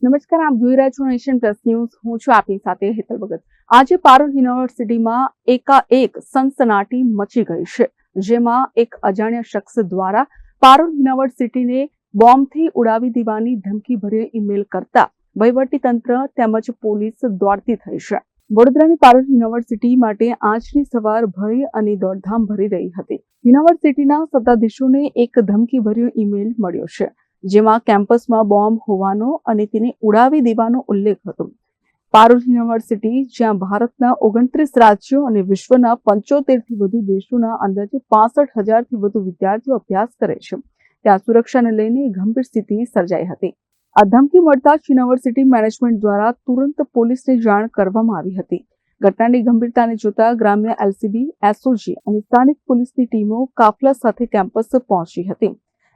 નમસ્કાર, આપ જોઈ રહ્યા છો નેશન પ્લસ ન્યૂઝ. હું છું આપની સાથે હેતલ ભગત. આજે પારુલ યુનિવર્સિટીમાં એકાએક સનસનાટી મચી ગઈ છે, જેમાં એક અજાણ્યા શખ્સ દ્વારા પારુલ યુનિવર્સિટીને બોમ્બથી ઉડાવી દેવાની ધમકીભર્યો ઈમેલ કરતા વહીવટીતંત્ર તેમજ પોલીસ દોડતી થઈ છે. વડોદરાની પારુલ યુનિવર્સિટી માટે આજની સવાર ભય અને દોડધામ ભરી રહી હતી. યુનિવર્સિટીના સત્તાધીશોને એક ધમકીભર્યો ઈમેલ મળ્યો છે, જેમાં કેમ્પસમાં બોમ્બ હોવાનો અને તેને ઉડાવી દેવાનો ઉલ્લેખ હતો. પારુલ યુનિવર્સિટી, જ્યાં ભારતના 29 રાજ્યો અને વિશ્વના 75 થી વધુ દેશોના અંદાજે 65,000 થી વધુ વિદ્યાર્થીઓ અભ્યાસ કરે છે, ત્યાં સુરક્ષાને લઈને ગંભીર સ્થિતિ સર્જાઈ હતી. આ ધમકી મળતા જ યુનિવર્સિટી મેનેજમેન્ટ દ્વારા તુરંત પોલીસને જાણ કરવામાં આવી હતી. ઘટનાની ગંભીરતાને જોતા ગ્રામ્ય એલસીબી, એસઓજી અને સ્થાનિક પોલીસની ટીમો કાફલા સાથે કેમ્પસ પહોંચી હતી.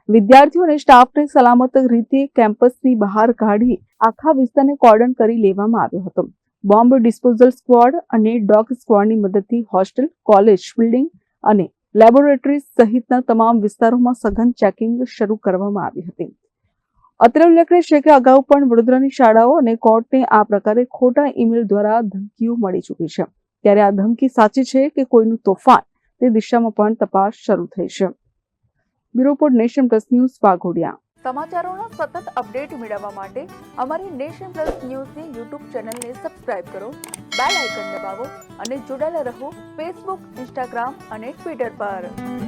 વિદ્યાર્થીઓ અને સ્ટાફને સલામત રીતે કેમ્પસની બહાર કાઢી આખા વિસ્તારને કોર્ડન કરી લેવામાં આવ્યો હતો. બોમ્બ ડિસ્પોઝલ સ્ક્વોડ અને ડોગ સ્ક્વોડની મદદથી હોસ્ટેલ, કોલેજ બિલ્ડિંગ અને લેબોરેટરી સહિતના તમામ વિસ્તારોમાં સઘન ચેકિંગ શરૂ કરવામાં આવી હતી. અત્રે ઉલ્લેખનીય છે કે અગાઉ પણ વડોદરાની શાળાઓ અને કોર્ટને આ પ્રકારે ખોટા ઈમેલ દ્વારા ધમકીઓ મળી ચૂકી છે. ત્યારે આ ધમકી સાચી છે કે કોઈનું તોફાન, તે દિશામાં પણ તપાસ શરૂ થઈ છે. Bureau report, nation plus news, Vaghodia. સમાચારોના સતત અપડેટ મેળવવા માટે અમારી નેશન પ્લસ ન્યૂઝની યુટ્યુબ ચેનલને સબસ્ક્રાઇબ કરો, બેલ આઇકન દબાવો અને જોડાયેલા રહો ફેસબુક, ઇન્સ્ટાગ્રામ અને ટ્વિટર પર.